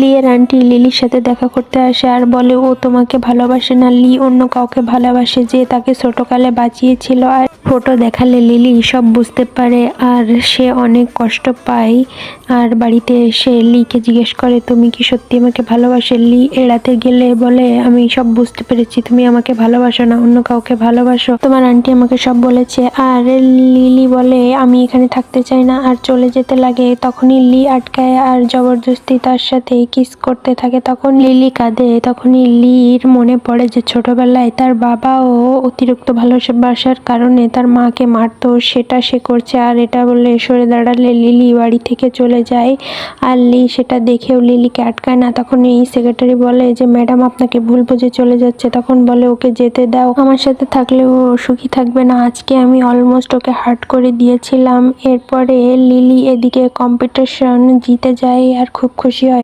লিয়ের aunty লিলির সাথে দেখা করতে আসে আর বলে ও তোমাকে ভালোবাসে না, লি অন্য কাউকে ভালোবাসে যে তাকে ছোটকালে বাঁচিয়েছিল। আর ফটো দেখালে লিলি সব বুঝতে পারে আর সে অনেক কষ্ট পায়। আর বাড়িতে এসে লিকে জিজ্ঞেস করে তুমি কি সত্যি আমাকে ভালোবাসে। লি এড়াতে গেলে বলে আমি সব বুঝতে পেরেছি, তুমি আমাকে ভালোবাসো না, অন্য কাউকে ভালোবাসো, তোমার আন্টি আমাকে সব বলেছে। আর লিলি বলে আমি এখানে থাকতে চাই না আর চলে যেতে লাগে। তখনই লি আটকায় আর জবরদস্তি তার সাথে কিস করতে থাকে। তখন লিলি কাঁদে। তখনই লির মনে পড়ে যে ছোটবেলায় তার বাবাও অতিরিক্ত ভালোবাসার কারণে তার মাকে মারতো, সেটা সে করছে। আর এটা বলে সরে দাঁড়ালে লিলি বাড়ি থেকে চলে যায়। আর লি সেটা দেখেও লিলিকে আটকায় না। তখন এই সেক্রেটারি বলে যে ম্যাডাম আপনাকে ভুল বুঝে চলে যাচ্ছে। তখন বলে ওকে যেতে দাও, আমার সাথে থাকলে ও সুখী থাকবে না। আজকে আমি অলমোস্ট ওকে হার্ট করে দিয়েছিলাম। এরপরে লিলি এদিকে কম্পিটিশন জিতে যায় আর খুব খুশি হয়।